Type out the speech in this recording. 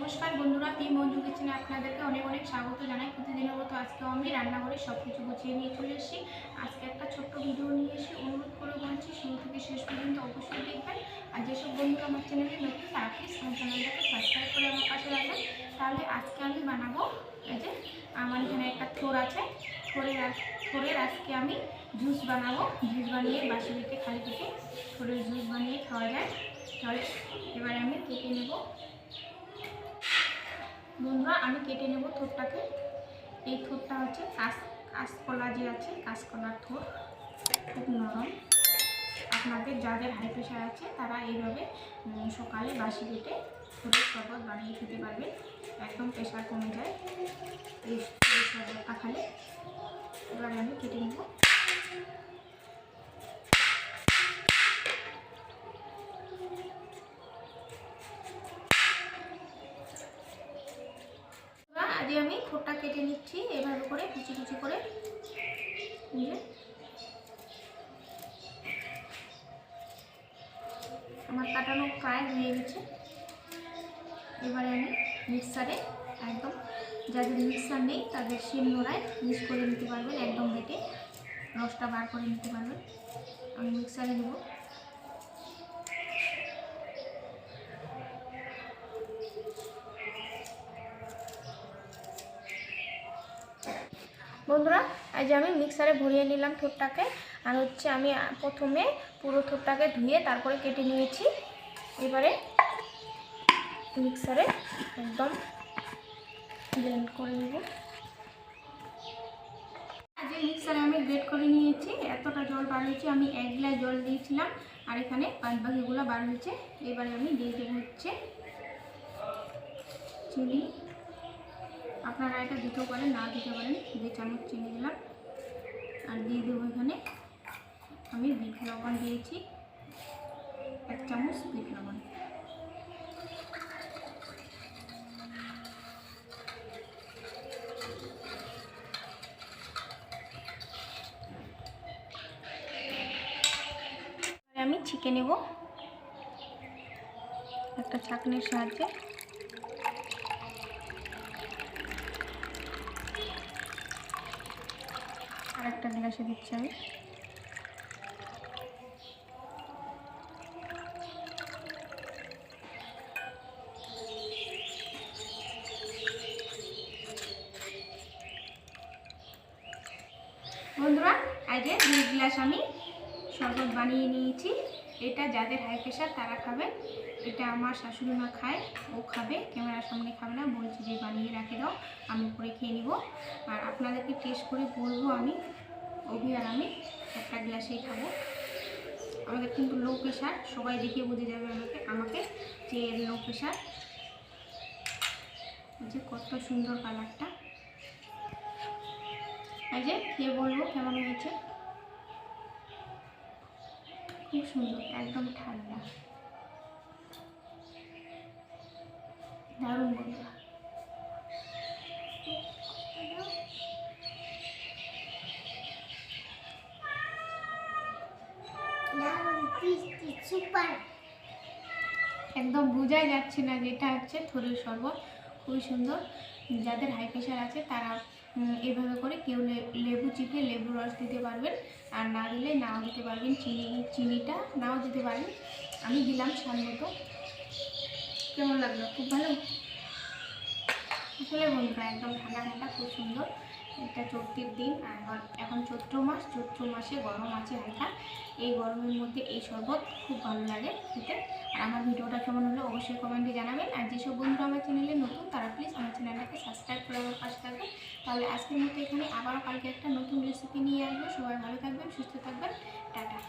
নমস্কার বন্ধুরা, পি মঞ্জু কিচেনে আপনাদেরকে অনেক অনেক স্বাগত জানাই। প্রতিদিনের মতো আজকেও আমি রান্নাঘরে সব কিছু গুছিয়ে নিয়ে চলে এসেছি। আজকে একটা ছোট্ট ভিডিও নিয়ে এসে অনুরোধ করে বলছি শুরু থেকে শেষ পর্যন্ত অবশ্যই দেখবেন। আর যেসব বন্ধুরা আমার চ্যানেলে নতুন তারা প্লিজ আমার চ্যানেলটাকে সাবস্ক্রাইব করে আমার পাশে রাখবেন। তাহলে আজকে আমি বানাবো, এই যে আমার এখানে একটা থোর আছে, থোরের আজকে আমি জুস বানাবো। জুস বানিয়ে বাসি পেটে খালি পেটে থোরের জুস বানিয়ে খাওয়া যায়। তাহলে এবারে আমি কেটে নেব বন্ধুরা, আমি কেটে নেব থোরটাকে। এই থোরটা হচ্ছে কাঁচকলা যে আছে, কাঁচকলার থোর, খুব নরম। আপনাদের যাদের হাই প্রেশার আছে তারা এইভাবে সকালে বাসি পেটে থোরের শরবত বানিয়ে খেতে পারবেন, একদম প্রেশার কমে যায় এই শরবতটা খালে। এবারে আমি কেটে নেব। আজ আমি থোরটা কেটে নিচ্ছি এভাবে করে, কুচি কুচি করে। আমার কাটানো প্রায় হয়ে গেছে। এবারে আমি মিক্সারে, একদম যাদের মিক্সার নেই তাদের শিলনোড়ায় মিক্স করে নিতে পারবেন, একদম বেটে রসটা বার করে নিতে পারবেন। আমি মিক্সারে নেব। বন্ধুরা, আজ আমি মিক্সারে ভরিয়ে নিলাম থোরটাকে। আর হচ্ছে আমি প্রথমে পুরো থোরটাকে ধুয়ে তারপরে কেটে নিয়েছি। এবারে মিক্সারে একদম ব্লেন্ড করে নেব। আজ মিক্সারে আমি গ্রেট করে নিয়েছি। এতটা জল বার হয়েছে, আমি 1 গ্লাস জল দিয়েছিলাম আর এখানে বাদবাকিগুলো বার হয়েছে। এবারে আমি দিয়ে দেবো হচ্ছে চিনি। আপনারা এটা দিতেও পারেন, না দিতে পারেন। 2 চামচ চিনি দিলাম। আর দিয়ে দেবো এখানে আমি বিট লবণ দিয়েছি, 1 চামচ বিট লবণ। আমি ছেঁকে নেব একটা ছাঁকনির সাহায্যে। আর একটা গ্লাসে দিচ্ছি আমি। বন্ধুরা, আজ 2 গ্লাস আমি শরবত বানিয়ে নিয়েছি। এটা যাদের হাই প্রেশার তারা খাবেন। এটা আমার শাশুড়ি মা খায়, ও খাবে, ক্যামেরার সামনে খাবে না, বলছি যে বানিয়ে রাখে দাও, আমি করে খেয়ে নিব। আর আপনাদেরকে টেস্ট করে বলবো আমি, অভি আর আমি একটা গ্লাসেই খাবো। আমাদের কিন্তু লো প্রেশার, সবাই দেখে বুঝে যাবে আমাকে যে লো প্রেশার। যে কত সুন্দর কালারটা, এই যে খেয়ে বলবো কেমন হয়েছে। খুব সুন্দর, একদম ঠান্ডা, দারুণ বন্ধুরা। একদম বোঝাই যাচ্ছে না যে এটা হচ্ছে থোরের শরবত, খুবই সুন্দর। যাদের হাই প্রেশার আছে তারা এভাবে করে কেউ লেবু চিপে লেবু রস দিতে পারবেন, আর না দিলে নাও দিতে পারবেন, চিনিটা নাও দিতে পারেন। আমি দিলাম স্বাদ মতো। কেমন লাগলো? খুব ভালো। আসলে বন্ধুরা একদম ঠান্ডা ঠান্ডা, খুব সুন্দর। এটা চৈত্রের দিন, আর এখন চৈত্র মাস, চৈত্র মাসে গরম আছে হালকা। এই গরমের মধ্যে এই শরবত খুব ভালো লাগে খেতে। আর আমার ভিডিওটা কেমন হলো অবশ্যই কমেন্টে জানাবেন। আর যেসব বন্ধুরা আমার চ্যানেলে নতুন তারা প্লিজ আমার চ্যানেলটাকে সাবস্ক্রাইব করে আমার পাশে থাকবেন। তাহলে আজকের মতো এখানে, আবারও কালকে একটা নতুন রেসিপি নিয়ে আসবো। সবাই ভালো থাকবেন, সুস্থ থাকবেন, টাটা।